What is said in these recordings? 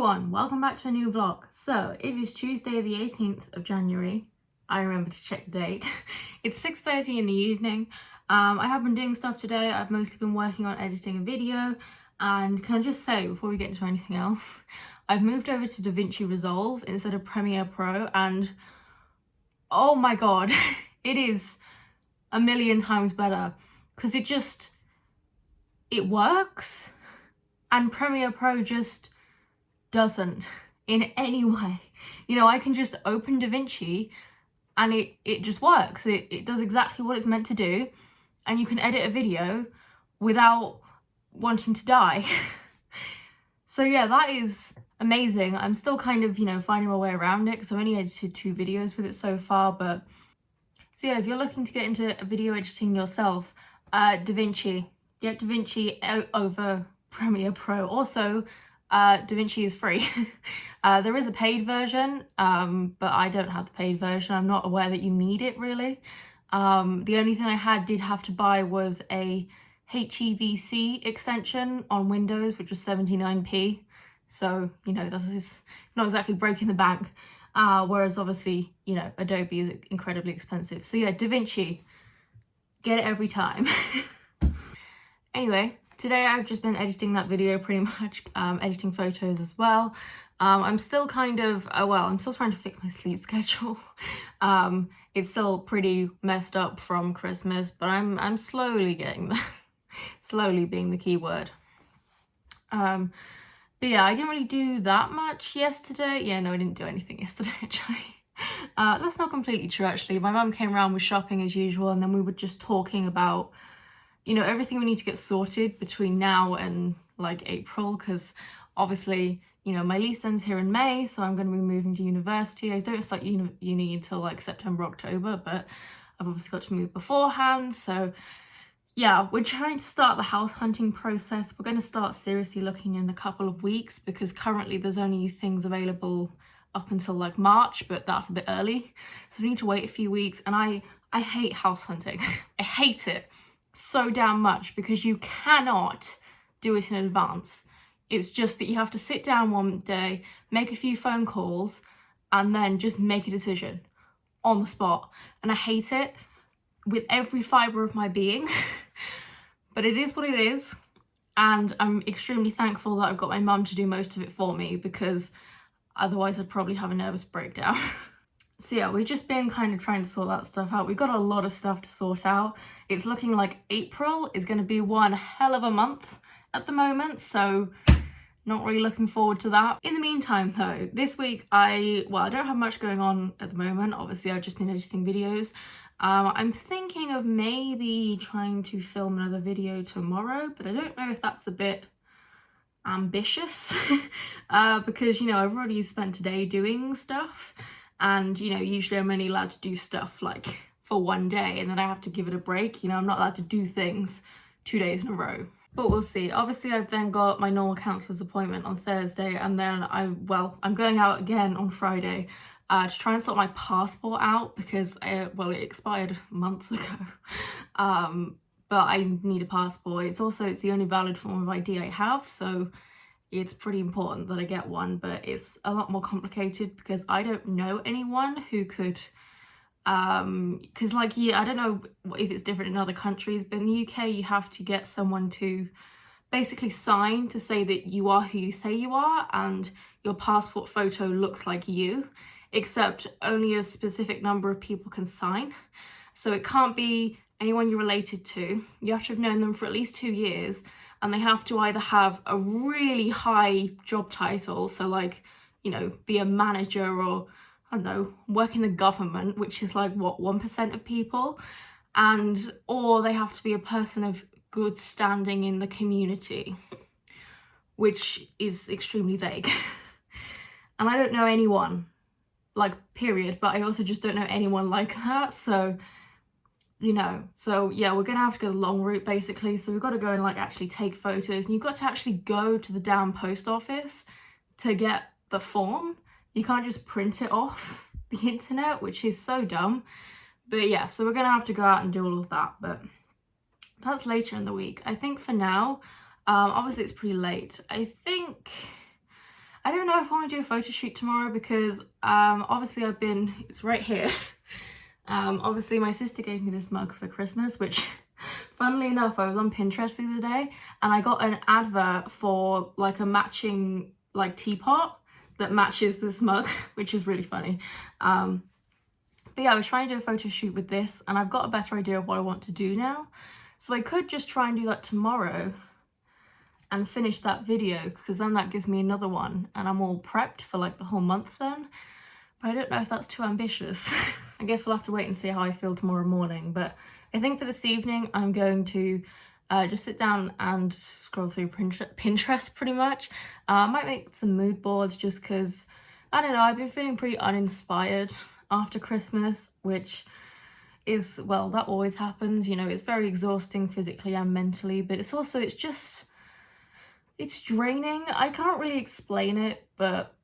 everyone, welcome back to a new vlog. So it is Tuesday the 18th of January. I remember to check the date. It's 6:30 in the evening. I have been doing stuff today. I've mostly been working on editing a video, and can I just say before we get into anything else, I've moved over to DaVinci Resolve instead of Premiere Pro, and oh my god, it is a million times better because it works, and Premiere Pro just doesn't in any way. You know, I can just open DaVinci and it just works. It does exactly what it's meant to do, and you can edit a video without wanting to die. So yeah, that is amazing. I'm still kind of, finding my way around it because I've only edited 2 videos with it so far. But so yeah, if you're looking to get into video editing yourself, DaVinci, get DaVinci over Premiere Pro. Also, DaVinci is free. There is a paid version, but I don't have the paid version. I'm not aware that you need it really. The only thing I did have to buy was a HEVC extension on Windows, which was 79p. So, that is not exactly breaking the bank. Whereas obviously, Adobe is incredibly expensive. So yeah, DaVinci, get it every time. Anyway, today I've just been editing that video pretty much, editing photos as well. I'm still kind of, I'm still trying to fix my sleep schedule. It's still pretty messed up from Christmas, but I'm slowly getting there. Slowly being the key word. But yeah, I didn't really do that much yesterday. Yeah, no, I didn't do anything yesterday actually. That's not completely true actually. My mum came around with shopping as usual, and then we were just talking about everything we need to get sorted between now and like April, because obviously, my lease ends here in May, so I'm going to be moving to university. I don't start uni until like September, October, but I've obviously got to move beforehand. So yeah, we're trying to start the house hunting process. We're going to start seriously looking in a couple of weeks, because currently there's only things available up until like March, but that's a bit early. So we need to wait a few weeks, and I hate house hunting. I hate it so damn much because you cannot do it in advance. It's just that you have to sit down one day, make a few phone calls, and then just make a decision on the spot. And I hate it with every fibre of my being. But it is what it is, and I'm extremely thankful that I've got my mum to do most of it for me, because otherwise I'd probably have a nervous breakdown. So yeah, we've just been kind of trying to sort that stuff out. We've got a lot of stuff to sort out. It's looking like April is going to be one hell of a month at the moment, so not really looking forward to that. In the meantime though, this week I don't have much going on at the moment. Obviously I've just been editing videos. I'm thinking of maybe trying to film another video tomorrow, but I don't know if that's a bit ambitious because, I've already spent today doing stuff. And, usually I'm only allowed to do stuff like for one day, and then I have to give it a break. I'm not allowed to do things 2 days in a row. But we'll see. Obviously, I've then got my normal counsellor's appointment on Thursday, and then I'm going out again on Friday to try and sort my passport out, because, it expired months ago. But I need a passport. It's the only valid form of ID I have, so it's pretty important that I get one, but it's a lot more complicated because I don't know anyone who could, because I don't know if it's different in other countries, but in the UK you have to get someone to basically sign to say that you are who you say you are, and your passport photo looks like you, except only a specific number of people can sign. So it can't be anyone you're related to. You have to have known them for at least 2 years, and they have to either have a really high job title, so like, be a manager, or I don't know, work in the government, which is like what, 1% of people, or they have to be a person of good standing in the community, which is extremely vague. And I don't know anyone, like, period, but I also just don't know anyone like that, so so yeah, we're gonna have to go the long route basically. So we've got to go and like actually take photos, and you've got to actually go to the damn post office to get the form. You can't just print it off the internet, which is so dumb. But yeah, so we're gonna have to go out and do all of that, but that's later in the week. I think for now, obviously it's pretty late. I think I don't know if I want to do a photo shoot tomorrow because obviously it's right here. Obviously my sister gave me this mug for Christmas, which funnily enough, I was on Pinterest the other day and I got an advert for like a matching like teapot that matches this mug, which is really funny. But yeah, I was trying to do a photo shoot with this and I've got a better idea of what I want to do now. So I could just try and do that tomorrow and finish that video, because then that gives me another one and I'm all prepped for like the whole month then. But I don't know if that's too ambitious. I guess we'll have to wait and see how I feel tomorrow morning. But I think for this evening, I'm going to just sit down and scroll through Pinterest pretty much. I might make some mood boards just because, I don't know, I've been feeling pretty uninspired after Christmas, which is, well, that always happens, you know, it's very exhausting physically and mentally, but it's also, it's draining. I can't really explain it, but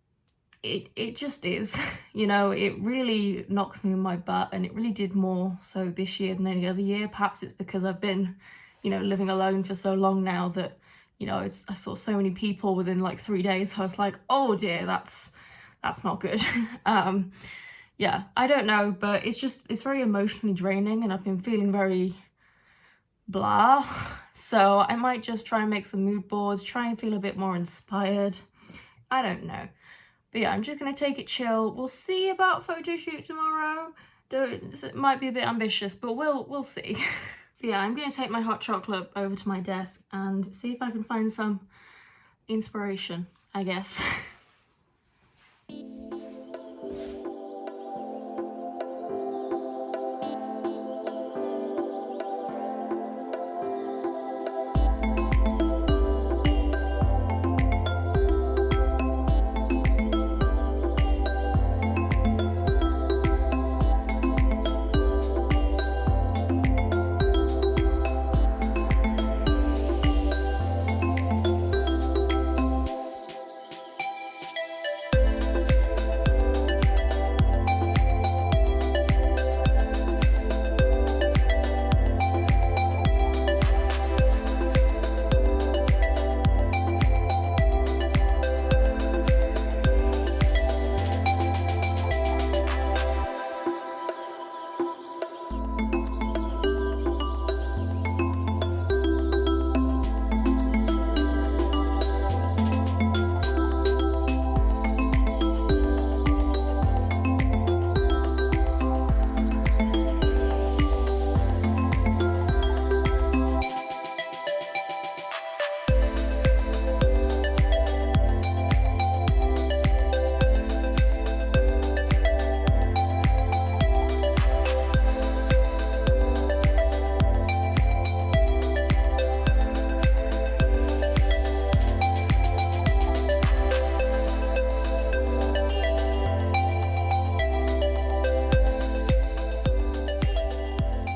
it just is. You know, it really knocks me in my butt, and it really did more so this year than any other year. Perhaps it's because I've been, you know, living alone for so long now that, you know, I saw so many people within like 3 days. I was like, oh dear, that's not good. Yeah, I don't know, but it's very emotionally draining and I've been feeling very blah. So I might just try and make some mood boards, try and feel a bit more inspired. I don't know. But yeah, I'm just going to take it chill. We'll see about photo shoot tomorrow. It might be a bit ambitious, but we'll see. So yeah, I'm going to take my hot chocolate over to my desk and see if I can find some inspiration, I guess.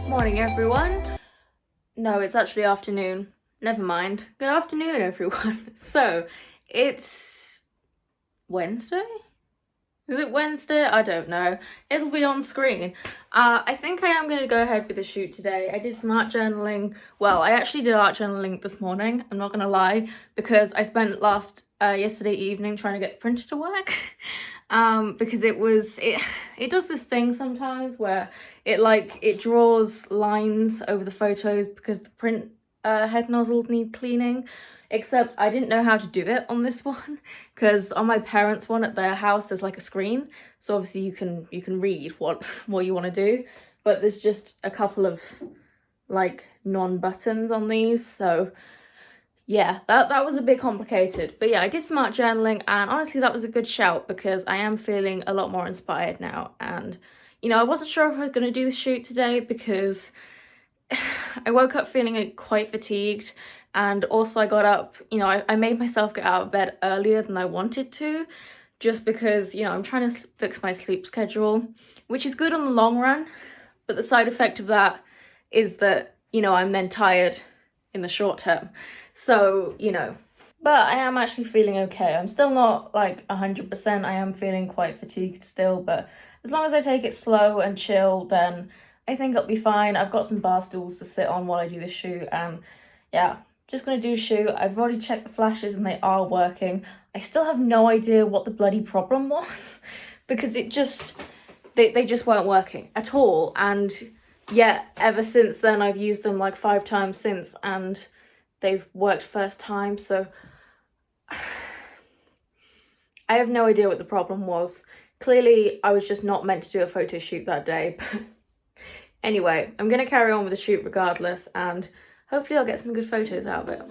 Morning everyone. No, it's actually afternoon. Never mind. Good afternoon everyone. So, it's Wednesday? Is it Wednesday? I don't know. It'll be on screen. I think I am going to go ahead with the shoot today. I did some art journaling. Well, I actually did art journaling this morning. I'm not going to lie, because I spent yesterday evening trying to get the printer to work. Because it does this thing sometimes where it draws lines over the photos because the print head nozzles need cleaning. Except I didn't know how to do it on this one, because on my parents' one at their house there's like a screen, so obviously you can read what you want to do, but there's just a couple of like non-buttons on these, so yeah, that was a bit complicated. But yeah, I did some art journaling, and honestly that was a good shout because I am feeling a lot more inspired now. And you know, I wasn't sure if I was going to do the shoot today because I woke up feeling quite fatigued, and also I got up, you know, I made myself get out of bed earlier than I wanted to, just because, you know, I'm trying to fix my sleep schedule, which is good on the long run, but the side effect of that is that, you know, I'm then tired in the short term. So, you know, but I am actually feeling okay. I'm still not like 100%, I am feeling quite fatigued still, but as long as I take it slow and chill, then I think it'll be fine. I've got some bar stools to sit on while I do the shoot, and yeah, just gonna do shoot. I've already checked the flashes and they are working. I still have no idea what the bloody problem was because they just weren't working at all. And yeah, ever since then I've used them like 5 times since and they've worked first time, so I have no idea what the problem was. Clearly I was just not meant to do a photo shoot that day, but anyway, I'm gonna carry on with the shoot regardless and hopefully I'll get some good photos out of it.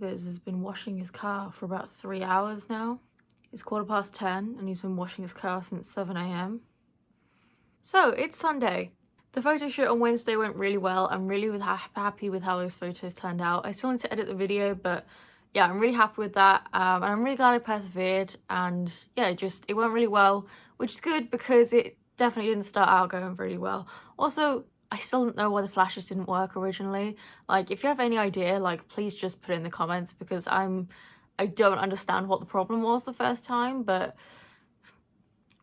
Has been washing his car for about 3 hours now. It's 10:15 and he's been washing his car since 7 a.m. So it's Sunday. The photo shoot on Wednesday went really well. I'm really happy with how those photos turned out. I still need to edit the video, but yeah, I'm really happy with that. And I'm really glad I persevered, and yeah, it went really well, which is good because it definitely didn't start out going really well. Also, I still don't know why the flashes didn't work originally. Like, if you have any idea, like, please just put it in the comments because I don't understand what the problem was the first time, but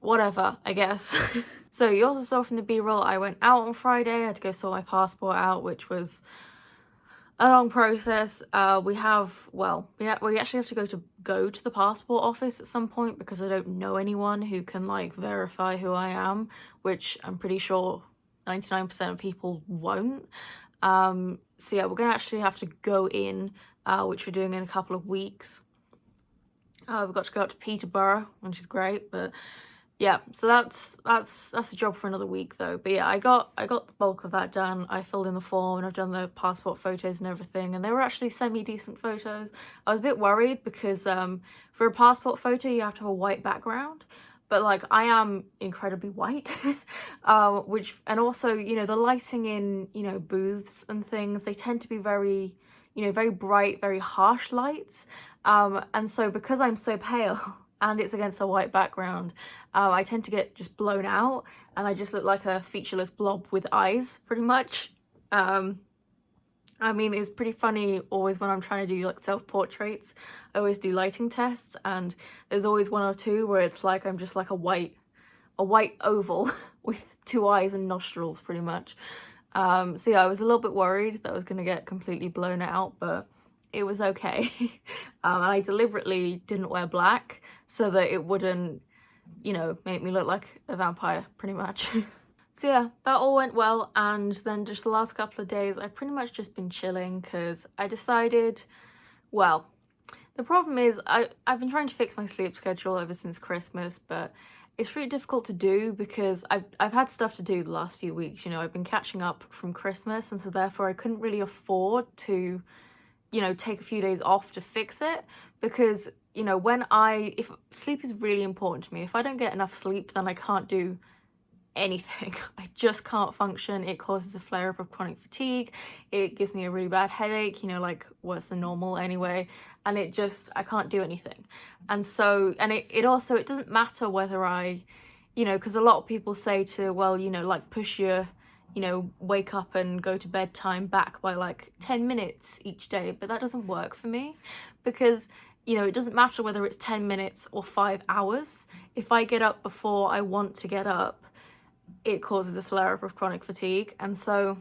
whatever, I guess. So you also saw from the B-roll I went out on Friday. I had to go sort my passport out, which was a long process. We actually have to go to the passport office at some point because I don't know anyone who can like verify who I am, which I'm pretty sure 99% of people won't. So yeah, we're gonna actually have to go in, which we're doing in a couple of weeks. We've got to go up to Peterborough, which is great, but yeah, so that's a job for another week though. But yeah, I got the bulk of that done. I filled in the form and I've done the passport photos and everything, and they were actually semi-decent photos. I was a bit worried because for a passport photo you have to have a white background, but like I am incredibly white, and also, you know, the lighting in, you know, booths and things, they tend to be very, you know, very bright, very harsh lights, and so because I'm so pale and it's against a white background, I tend to get just blown out and I just look like a featureless blob with eyes, pretty much. I mean, it's pretty funny always when I'm trying to do like self-portraits. I always do lighting tests and there's always one or two where it's like I'm just like a white oval with 2 eyes and nostrils, pretty much. So yeah, I was a little bit worried that I was gonna get completely blown out, but it was okay. And I deliberately didn't wear black so that it wouldn't, you know, make me look like a vampire, pretty much. So yeah, that all went well, and then just the last couple of days I've pretty much just been chilling because I decided, well, the problem is I've been trying to fix my sleep schedule ever since Christmas, but it's really difficult to do because I've had stuff to do the last few weeks, you know, I've been catching up from Christmas, and so therefore I couldn't really afford to, you know, take a few days off to fix it because, you know, if sleep is really important to me, if I don't get enough sleep, then I can't do anything. I just can't function. It causes a flare-up of chronic fatigue. It gives me a really bad headache, you know, like worse than normal anyway, and I can't do anything. And so, and it also, it doesn't matter whether I, you know, because a lot of people say to, well, you know, like push your, you know, wake up and go to bed time back by like 10 minutes each day, but that doesn't work for me because, you know, it doesn't matter whether it's 10 minutes or 5 hours. If I get up before I want to get up, it causes a flare-up of chronic fatigue. And so,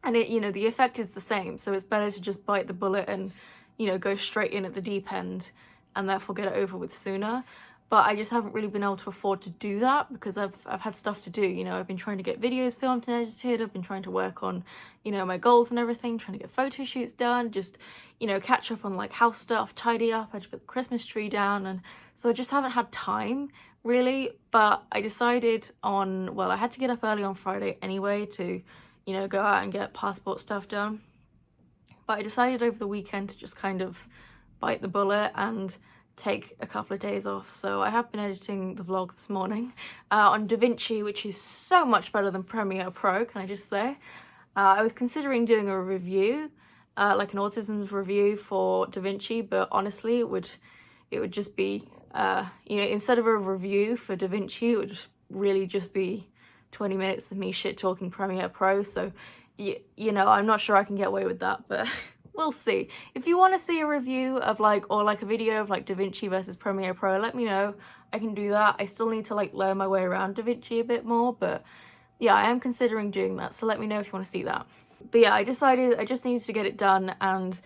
and it, you know, the effect is the same. So it's better to just bite the bullet and, you know, go straight in at the deep end and therefore get it over with sooner. But I just haven't really been able to afford to do that because I've had stuff to do. You know, I've been trying to get videos filmed and edited. I've been trying to work on, you know, my goals and everything, trying to get photo shoots done, just, you know, catch up on like house stuff, tidy up. I just put the Christmas tree down, and so I just haven't had time really. But I decided on, well, I had to get up early on Friday anyway to, you know, go out and get passport stuff done. But I decided over the weekend to just kind of bite the bullet and take a couple of days off. So I have been editing the vlog this morning on DaVinci, which is so much better than Premiere Pro, can I just say. I was considering doing a review, like an autism review for DaVinci, but honestly it would just be, you know, instead of a review for DaVinci, it would really just be 20 minutes of me shit talking Premiere Pro. So, you know, I'm not sure I can get away with that, but we'll see. If you want to see a review of like, or like a video of like DaVinci versus Premiere Pro, let me know. I can do that. I still need to like learn my way around DaVinci a bit more, but yeah, I am considering doing that. So let me know if you want to see that. But yeah, I decided I just needed to get it done and,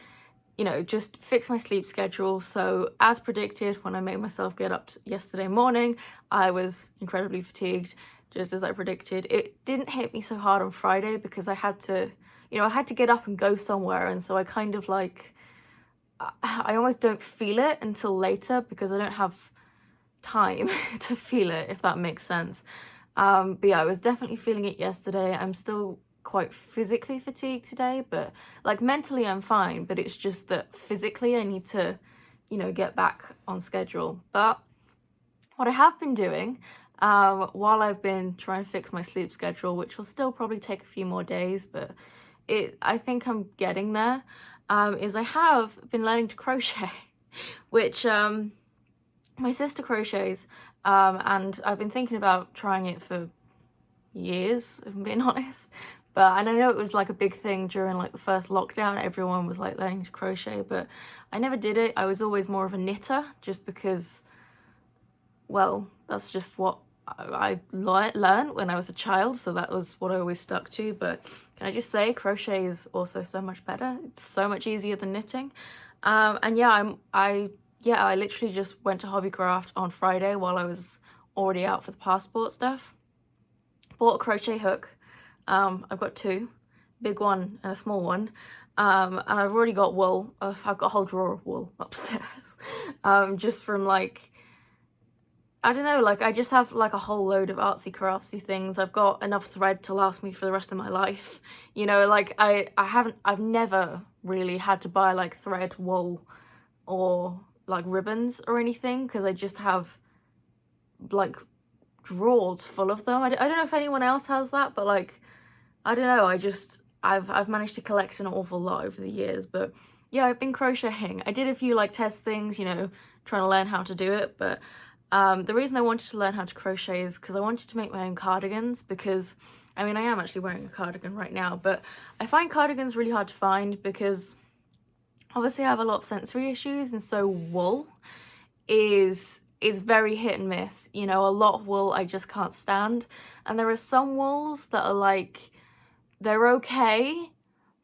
you know, just fix my sleep schedule. So as predicted, when I made myself get up yesterday morning, I was incredibly fatigued, just as I predicted. It didn't hit me so hard on Friday because I had to, you know, I had to get up and go somewhere, and so I kind of like, I almost don't feel it until later because I don't have time to feel it, if that makes sense. But yeah, I was definitely feeling it yesterday. I'm still quite physically fatigued today, but like mentally I'm fine, but it's just that physically I need to, you know, get back on schedule. But what I have been doing while I've been trying to fix my sleep schedule, which will still probably take a few more days, but I think I'm getting there, is I have been learning to crochet, which my sister crochets, and I've been thinking about trying it for years, if I'm being honest. And I know it was like a big thing during like the first lockdown, everyone was like learning to crochet, but I never did it. I was always more of a knitter just because, well, that's just what I learned when I was a child, so that was what I always stuck to. But can I just say, crochet is also so much better. It's so much easier than knitting. And yeah, I literally just went to Hobbycraft on Friday while I was already out for the passport stuff. Bought a crochet hook. I've got two, big one and a small one. And I've already got wool. I've got a whole drawer of wool upstairs. Just from like, I don't know, like I just have like a whole load of artsy craftsy things. I've got enough thread to last me for the rest of my life. You know, like I've never really had to buy like thread, wool, or like ribbons or anything, because I just have like drawers full of them. I don't know if anyone else has that, but like, I don't know, I've managed to collect an awful lot over the years. But yeah, I've been crocheting. I did a few like test things, you know, trying to learn how to do it, but the reason I wanted to learn how to crochet is because I wanted to make my own cardigans, because I mean, I am actually wearing a cardigan right now, but I find cardigans really hard to find because obviously I have a lot of sensory issues, and so wool is very hit and miss. You know, a lot of wool I just can't stand, and there are some wools that are like, they're okay,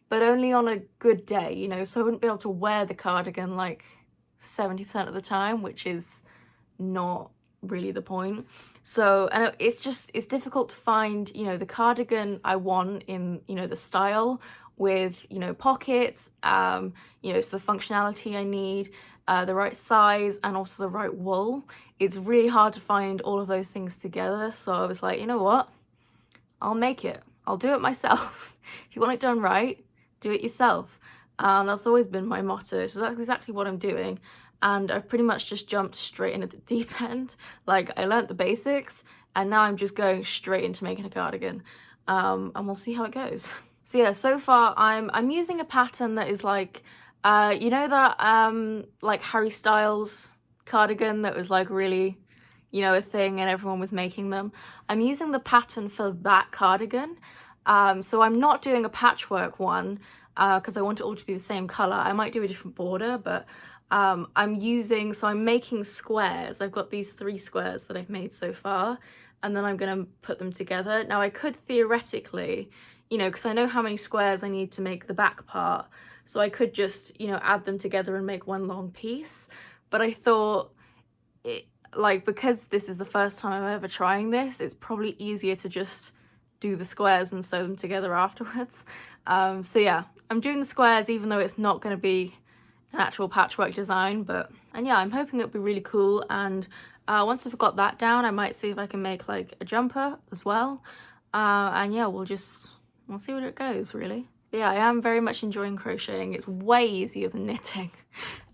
but only on a good day, you know, so I wouldn't be able to wear the cardigan like 70% of the time, which is not really the point. So, and it's difficult to find, you know, the cardigan I want in, you know, the style with, you know, pockets, you know, so the functionality I need, the right size, and also the right wool. It's really hard to find all of those things together. So I was like, you know what, I'll make it. I'll do it myself. If you want it done right, do it yourself. That's always been my motto. So that's exactly what I'm doing. And I've pretty much just jumped straight in at the deep end. Like, I learnt the basics, and now I'm just going straight into making a cardigan. And we'll see how it goes. So yeah, so far I'm using a pattern that is like, you know that like Harry Styles cardigan that was like really, you know, a thing and everyone was making them. I'm using the pattern for that cardigan. So I'm not doing a patchwork one because I want it all to be the same color. I might do a different border, but I'm making squares. I've got these 3 squares that I've made so far, and then I'm gonna put them together. Now I could theoretically, you know, because I know how many squares I need to make the back part, so I could just, you know, add them together and make one long piece. But I thought, because this is the first time I'm ever trying this, it's probably easier to just do the squares and sew them together afterwards. So yeah, I'm doing the squares even though it's not going to be an actual patchwork design, and yeah, I'm hoping it'll be really cool. And once I've got that down, I might see if I can make like a jumper as well. And yeah, we'll see where it goes, really. But yeah, I am very much enjoying crocheting. It's way easier than knitting,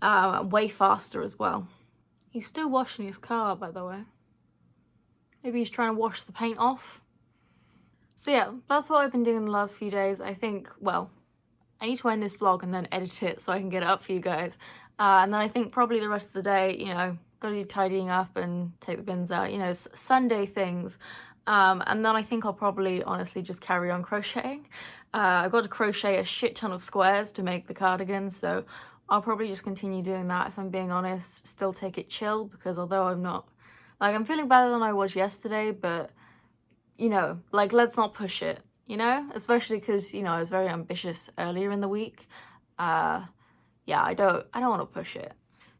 way faster as well. He's still washing his car, by the way. Maybe he's trying to wash the paint off. So yeah, that's what I've been doing the last few days. I think, well, I need to end this vlog and then edit it so I can get it up for you guys. And then I think probably the rest of the day, you know, gotta do tidying up and take the bins out, you know, Sunday things. And then I think I'll probably honestly just carry on crocheting. I've got to crochet a shit ton of squares to make the cardigan, so I'll probably just continue doing that, if I'm being honest. Still take it chill, because although I'm not, like, I'm feeling better than I was yesterday, but, you know, like, let's not push it, you know? Especially because, you know, I was very ambitious earlier in the week. Yeah, I don't want to push it.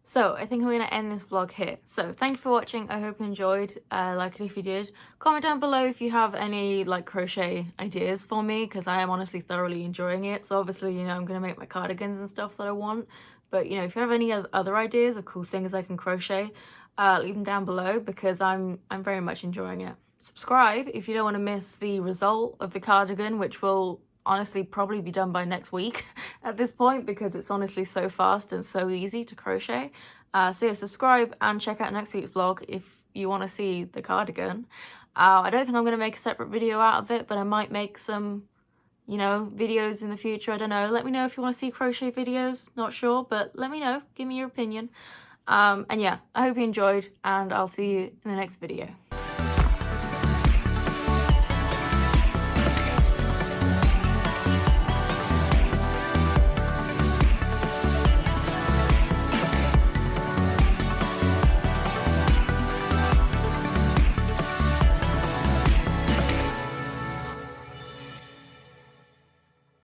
So I think I'm going to end this vlog here. So thank you for watching. I hope you enjoyed. Like it if you did. Comment down below if you have any like crochet ideas for me, because I am honestly thoroughly enjoying it. So obviously, you know, I'm going to make my cardigans and stuff that I want. But, you know, if you have any other ideas of cool things I can crochet, leave them down below, because I'm very much enjoying it. Subscribe if you don't want to miss the result of the cardigan, which will honestly probably be done by next week at this point, because it's honestly so fast and so easy to crochet. So yeah, subscribe and check out next week's vlog if you want to see the cardigan. I don't think I'm going to make a separate video out of it, but I might make some, you know, videos in the future. I don't know. Let me know if you want to see crochet videos. Not sure, but let me know. Give me your opinion. And yeah, I hope you enjoyed, and I'll see you in the next video.